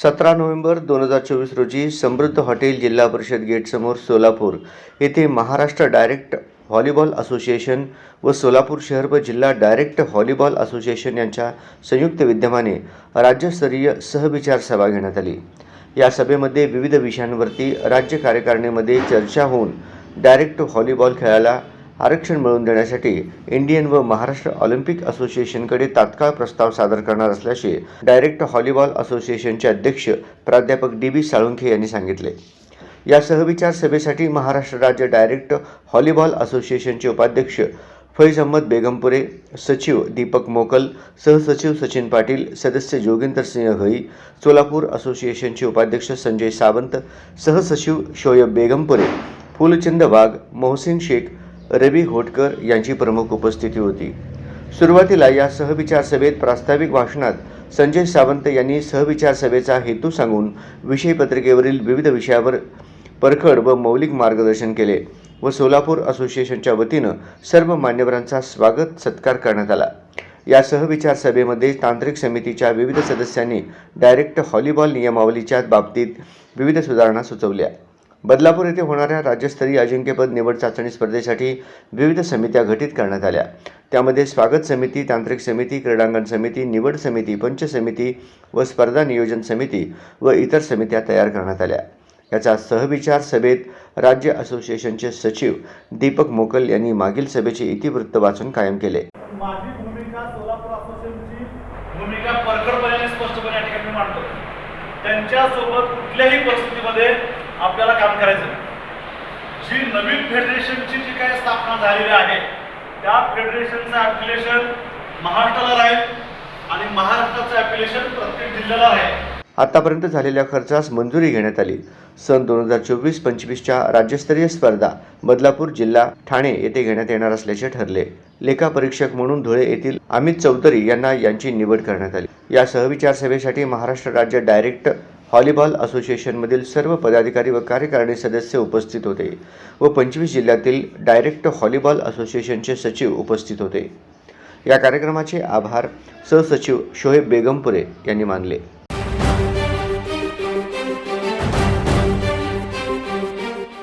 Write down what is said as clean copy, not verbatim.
17 November 2024 रोजी समृद्ध hotel जिल्हा परिषद गेटसमोर सोलापूर येथे महाराष्ट्र डायरेक्ट व्हॉलीबॉल असोसिएशन व सोलापूर शहर व जिल्हा डायरेक्ट व्हॉलीबॉल असोसिएशन यांच्या संयुक्त विद्यमाने राज्यस्तरीय सहविचार सभा घेण्यात आली। या सभेमध्ये विविध विषयांवरती राज्य कार्यकारिणीमध्ये चर्चा होऊन डायरेक्ट व्हॉलीबॉल खेळाला आरक्षण मिळवून देण्यासाठी इंडियन व महाराष्ट्र ऑलिम्पिक असोसिएशनकडे तात्काळ प्रस्ताव सादर करणार असल्याचे डायरेक्ट व्हॉलीबॉल असोसिएशनचे अध्यक्ष प्राध्यापक डी.बी. साळुंखे यांनी सांगितले। या सहविचार सभेसाठी महाराष्ट्र राज्य डायरेक्ट व्हॉलीबॉल असोसिएशनचे उपाध्यक्ष फैज अहमद बेगमपुरे, सचिव दीपक मोकल, सहसचिव सचिन पाटील, सदस्य जोगिंदर सिंह घई, सोलापूर असोसिएशनचे उपाध्यक्ष संजय सावंत, सहसचिव शोएब बेगमपुरे, फुलचंद वाघ, मोहसिन शेख, रवी होटकर यांची प्रमुख उपस्थिती होती। सुरुवातीला या सहविचार सभेत प्रास्ताविक भाषणात संजय सावंत यांनी सहविचार सभेचा हेतू सांगून विषयपत्रिकेवरील विविध विषयावर परखड व मौलिक मार्गदर्शन केले व सोलापूर असोसिएशनच्या वतीनं सर्व मान्यवरांचा स्वागत सत्कार करण्यात आला। या सहविचार सभेमध्ये तांत्रिक समितीच्या विविध सदस्यांनी डायरेक्ट व्हॉलीबॉल नियमावलीच्या बाबतीत विविध सुधारणा सुचवल्या। बदलापूर येथे होणाऱ्या राज्यस्तरीय अजिंक्यपद निवड चाचणी स्पर्धेसाठी विविध समित्या गठीत करण्यात आल्या। त्यामध्ये स्वागत समिती, तांत्रिक समिती, क्रीडांगण समिती, निवड समिती, पंच समिती व स्पर्धा नियोजन समिती व इतर समित्या तयार करण्यात आल्या। याचा सहविचार सभेत राज्य असोसिएशनचे सचिव दीपक मोकल यांनी मागील सभेचे इतिवृत्त वाचून कायम केले। माझी भूमिका सोलापूर असोसिएशनची भूमिका परखडपणे स्पष्टपणे या ठिकाणी मांडतो। त्यांच्यासोबत कुठल्याही परिस्थितीमध्ये आपल्याला काम करायचं। जी नवीन फेडरेशनची जी काही स्थापना झालेली आहे त्या फेडरेशनचं ॲफिलिएशन महाराष्ट्राला राहील आणि महाराष्ट्राचं ॲफिलिएशन प्रत्येक जिल्ह्याला राहील। आतापर्यंत झालेल्या खर्चास मंजुरी घेण्यात आली। सन 2024-25च्या राज्यस्तरीय स्पर्धा बदलापूर जिल्हा ठाणे येथे घेण्यात येणार असल्याचे ठरले। लेखापरीक्षक म्हणून धुळे येथील अमित चौधरी यांना यांची निवड करण्यात आली। या सहविचार सभेसाठी महाराष्ट्र राज्य डायरेक्ट व्हॉलीबॉल असोसिएशनमधील सर्व पदाधिकारी व कार्यकारिणी सदस्य उपस्थित होते व 25 जिल्ह्यातील डायरेक्ट व्हॉलीबॉल असोसिएशनचे सचिव उपस्थित होते। या कार्यक्रमाचे आभार सहसचिव शोएब बेगमपुरे यांनी मानले।